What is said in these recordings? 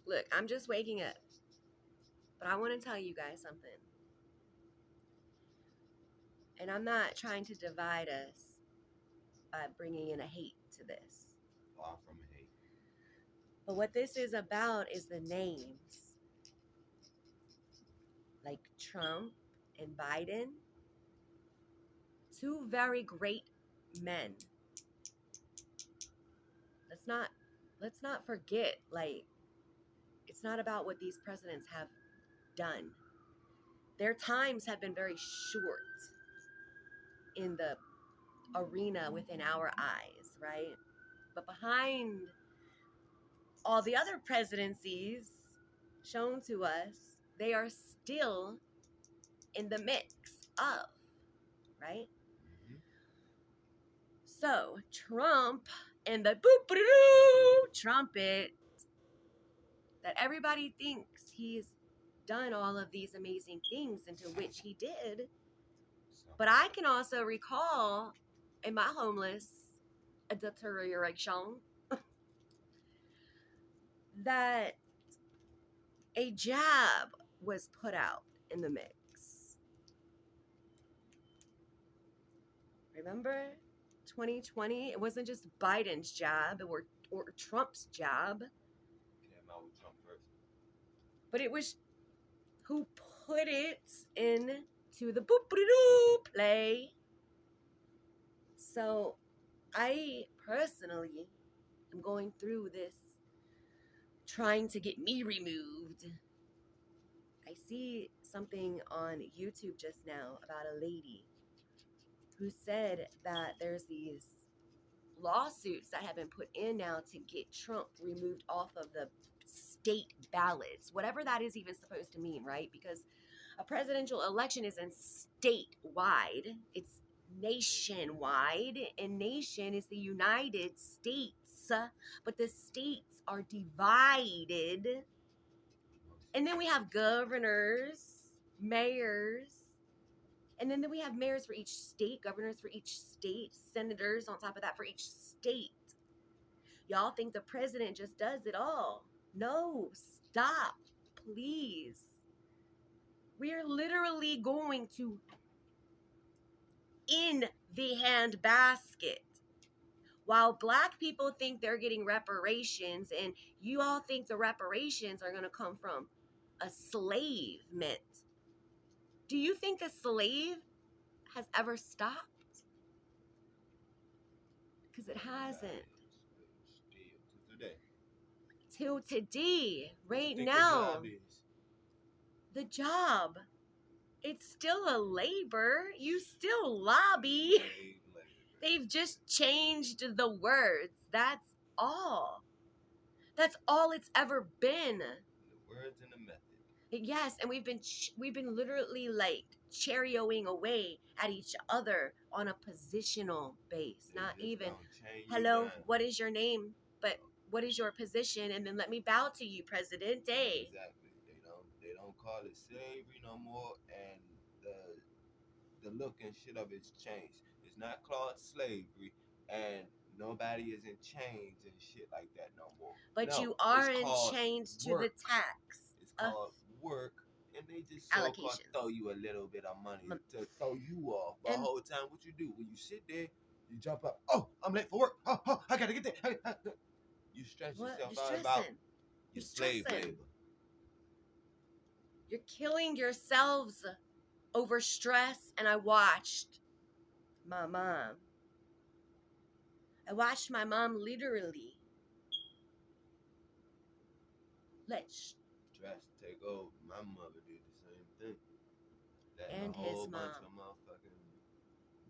Look, I'm just waking up. But I want to tell you guys something. And I'm not trying to divide us by bringing in a hate to this. Far from hate. But what this is about is the names. Like Trump and Biden. Two very great men. Let's not forget, like, it's not about what these presidents have done. Their times have been very short in the arena within our eyes, right? But behind all the other presidencies shown to us, they are still in the mix of, right? Mm-hmm. So Trump and the boop-a-doo trumpet that everybody thinks he's done all of these amazing things, into which he did. But I can also recall in my homeless deterioration that a jab was put out in the mix. Remember 2020? It wasn't just Biden's jab or Trump's jab. Came out with Trump first. But it was who put it into the boop-a-doo play. So I personally am going through this, trying to get me removed. I see something on YouTube just now about a lady who said that there's these lawsuits that have been put in now to get Trump removed off of the state ballots, whatever that is even supposed to mean, right? Because a presidential election isn't statewide, it's nationwide, and nation is the United States, but the states are divided. And then we have governors, mayors, and then we have mayors for each state, governors for each state, senators on top of that for each state. Y'all think the president just does it all. No, stop, please. We are literally going to in the handbasket. While black people think they're getting reparations, and you all think the reparations are going to come from a slave mint. Do you think a slave has ever stopped? Because it hasn't. Till today, right now, the job, it's still a labor. You still lobby. They've just changed the words. That's all. That's all it's ever been. The words and the method. Yes, and we've been literally like cherry-oing away at each other on a positional base. Not even, hello, what is your name? But what is your position? And then let me bow to you, President Day. Exactly. They don't call it slavery no more, and the look and shit of it's changed. It's not called slavery, and nobody is in chains and shit like that no more. But no, you are in chains to the tax. It's called work, and they just so-called throw you a little bit of money to throw you off. But the whole time, what you do when you sit there, you jump up. Oh, I'm late for work. Oh, I gotta get there. You stress yourself out about your slave labor. You're killing yourselves over stress. And I watched my mom. I watched my mom literally let stress take over. My mother did the same thing. That and a whole his bunch mom. of motherfucking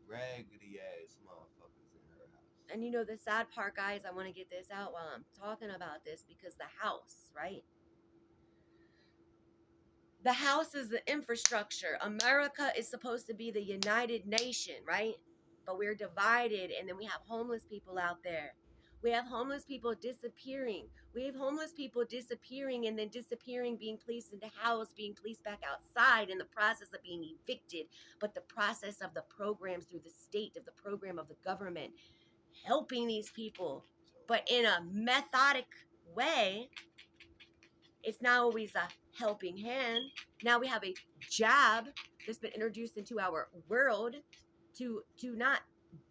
raggedy ass motherfuckers in her house. And you know the sad part, guys, I want to get this out while I'm talking about this, because the house, right? The house is the infrastructure. America is supposed to be the United Nation, right? But we're divided, and then we have homeless people out there. We have homeless people disappearing. We have homeless people disappearing and then disappearing, being placed in the house, being placed back outside in the process of being evicted. But the process of the programs through the state, of the program of the government, helping these people, but in a methodic way, It's not always a helping hand. Now we have a jab that's been introduced into our world to not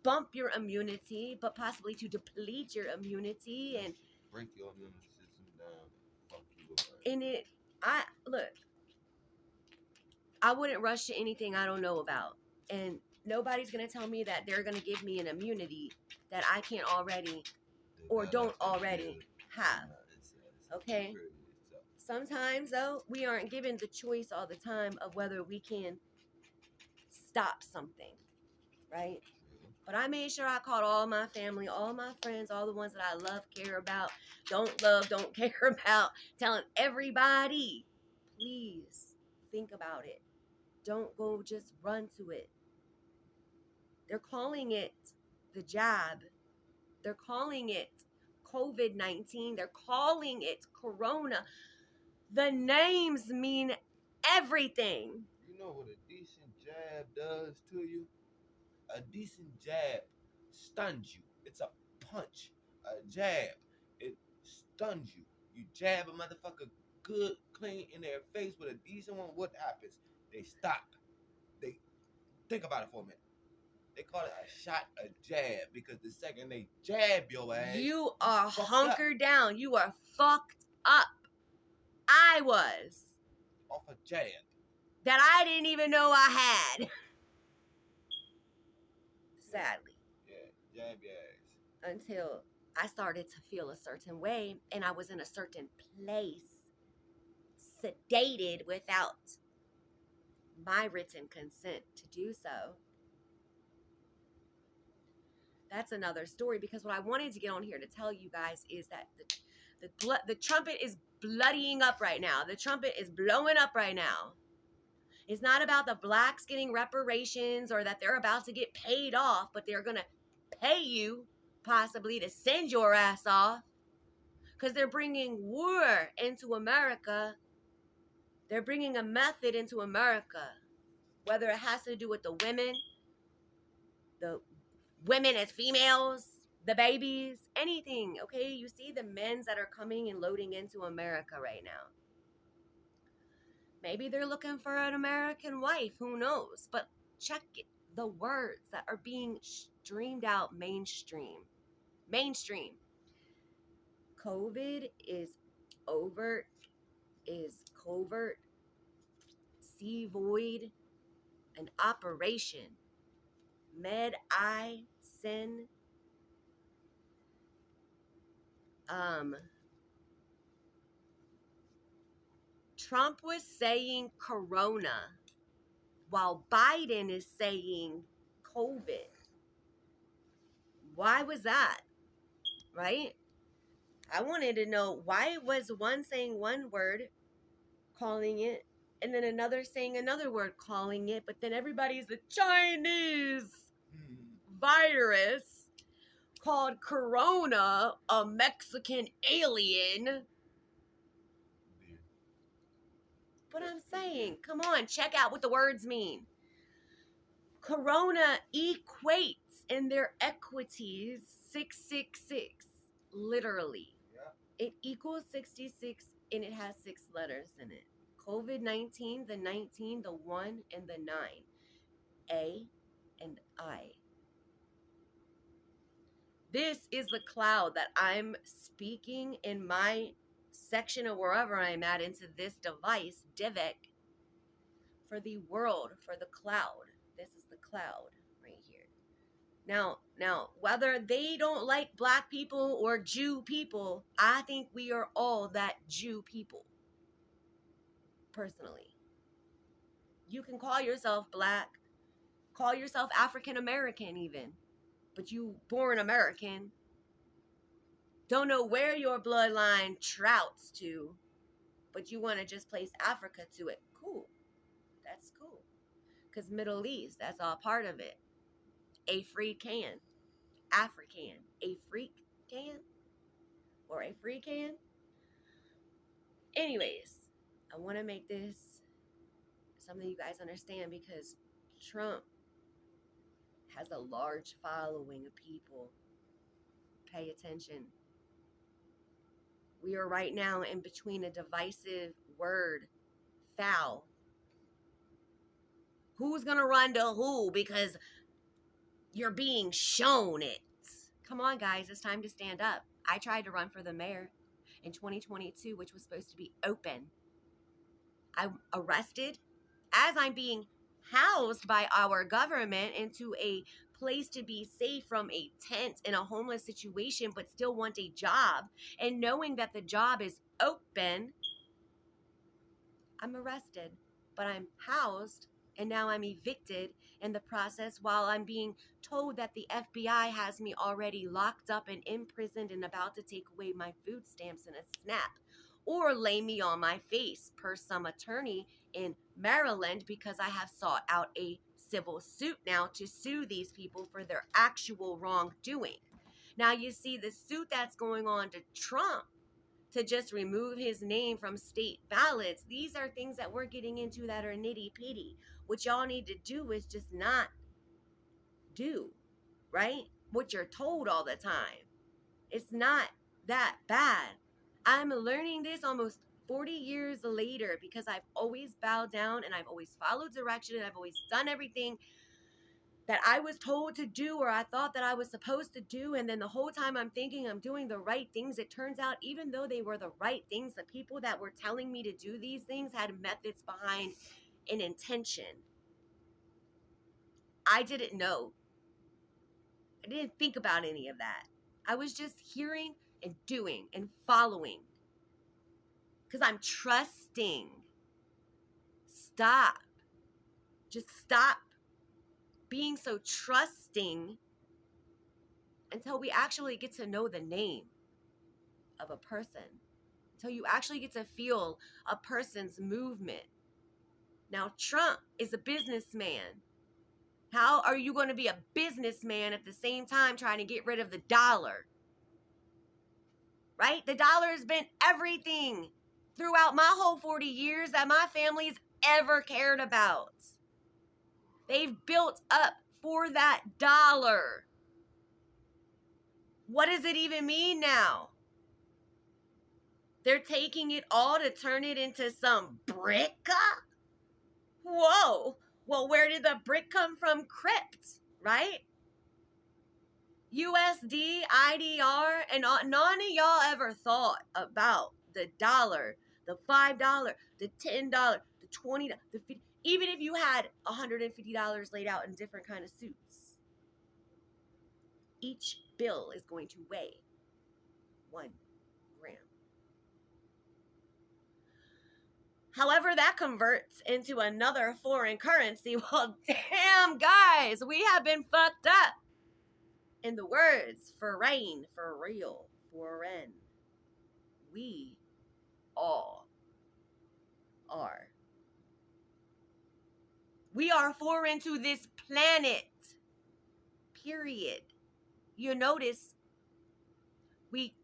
bump your immunity, but possibly to deplete your immunity and break your immune system down. Fuck you. And it, I look, I wouldn't rush to anything I don't know about, and nobody's gonna tell me that they're gonna give me an immunity that I can't already or don't already have. Okay. Sometimes though, we aren't given the choice all the time of whether we can stop something, right? But I made sure I called all my family, all my friends, all the ones that I love, care about, don't love, don't care about, telling everybody, please think about it. Don't go just run to it. They're calling it the jab. They're calling it COVID-19. They're calling it Corona. The names mean everything. You know what a decent jab does to you? A decent jab stuns you. It's a punch. A jab, it stuns you. You jab a motherfucker good, clean in their face with a decent one. What happens? They stop. They think about it for a minute. They call it a shot, a jab, because the second they jab your ass, you are hunkered down. You are fucked up. I was. Off a jab. That I didn't even know I had. Sadly. Yeah, jab your ass. Until I started to feel a certain way and I was in a certain place, sedated without my written consent to do so. That's another story, because what I wanted to get on here to tell you guys is that the trumpet is bloodying up right now. The trumpet is blowing up right now. It's not about the blacks getting reparations or that they're about to get paid off, but they're going to pay you possibly to send your ass off, because they're bringing war into America. They're bringing a method into America, whether it has to do with the women as females, the babies, anything, okay? You see the men that are coming and loading into America right now. Maybe they're looking for an American wife, who knows? But check the words that are being streamed out mainstream. Mainstream. COVID is overt, is covert, C void, an operation. Med I sin. Trump was saying Corona while Biden is saying COVID. Why was that? Right? I wanted to know, why was one saying one word, calling it, and then another saying another word, calling it, but then everybody's the Chinese virus called Corona, a Mexican alien. But I'm saying, come on, check out what the words mean. Corona equates in their equities 666, literally. Yeah. It equals 66 and it has 6 letters in it. COVID-19, the 19, the 1, and the 9. A and I. This is the cloud that I'm speaking in my section of wherever I'm at into this device, Divek, for the world, for the cloud. This is the cloud right here. Now, whether they don't like black people or Jew people, I think we are all that Jew people. Personally. You can call yourself black, call yourself African American even, but you born American. Don't know where your bloodline trouts to, but you want to just place Africa to it. Cool. That's cool. Because Middle East, that's all part of it. African. African. A freak can? Or a free can? Anyways, I want to make this something you guys understand, because Trump has a large following of people. Pay attention. We are right now in between a divisive word, foul. Who's gonna run to who because you're being shown it? Come on, guys, it's time to stand up. I tried to run for the mayor in 2022, which was supposed to be open. I'm arrested as I'm being housed by our government into a place to be safe from a tent in a homeless situation, but still want a job. And knowing that the job is open, I'm arrested, but I'm housed, and now I'm evicted in the process while I'm being told that the FBI has me already locked up and imprisoned and about to take away my food stamps in a snap or lay me on my face per some attorney in Maryland because I have sought out a civil suit now to sue these people for their actual wrongdoing. Now you see the suit that's going on to Trump to just remove his name from state ballots. These are things that we're getting into that are nitty pitty. What y'all need to do is just not do, right? What you're told all the time. It's not that bad. I'm learning this almost 40 years later because I've always bowed down and I've always followed direction and I've always done everything that I was told to do or I thought that I was supposed to do. And then the whole time I'm thinking I'm doing the right things, it turns out even though they were the right things, the people that were telling me to do these things had methods behind an intention. I didn't know. I didn't think about any of that. I was just hearing and doing and following because I'm trusting. Stop. Just stop being so trusting until we actually get to know the name of a person, until you actually get to feel a person's movement. Now, Trump is a businessman. How are you going to be a businessman at the same time trying to get rid of the dollar? Right? The dollar has been everything throughout my whole 40 years that my family's ever cared about. They've built up for that dollar. What does it even mean now? They're taking it all to turn it into some brick? Whoa. Well, where did the brick come from? Crypt, right? USD, IDR, and none of y'all ever thought about the dollar, the $5, the $10, the $20, the $50, even if you had $150 laid out in different kind of suits. Each bill is going to weigh 1 gram. However, that converts into another foreign currency. Well, damn, guys, we have been fucked up. In the words, for rain, for real, foreign. We all are. We are foreign to this planet. Period. You notice we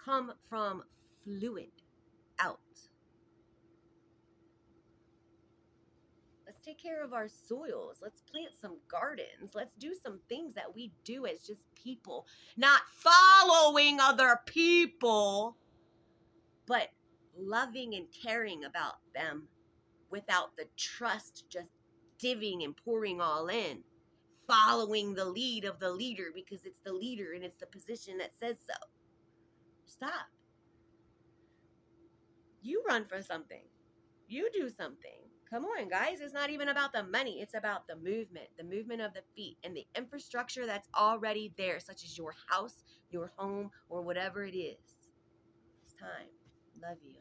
come from fluid out. Let's take care of our soils. Let's plant some gardens. Let's do some things that we do as just people, not following other people, but loving and caring about them without the trust just divvying and pouring all in. Following the lead of the leader because it's the leader and it's the position that says so. Stop. You run for something. You do something. Come on, guys. It's not even about the money. It's about the movement of the feet, and the infrastructure that's already there, such as your house, your home, or whatever it is. It's time. Love you.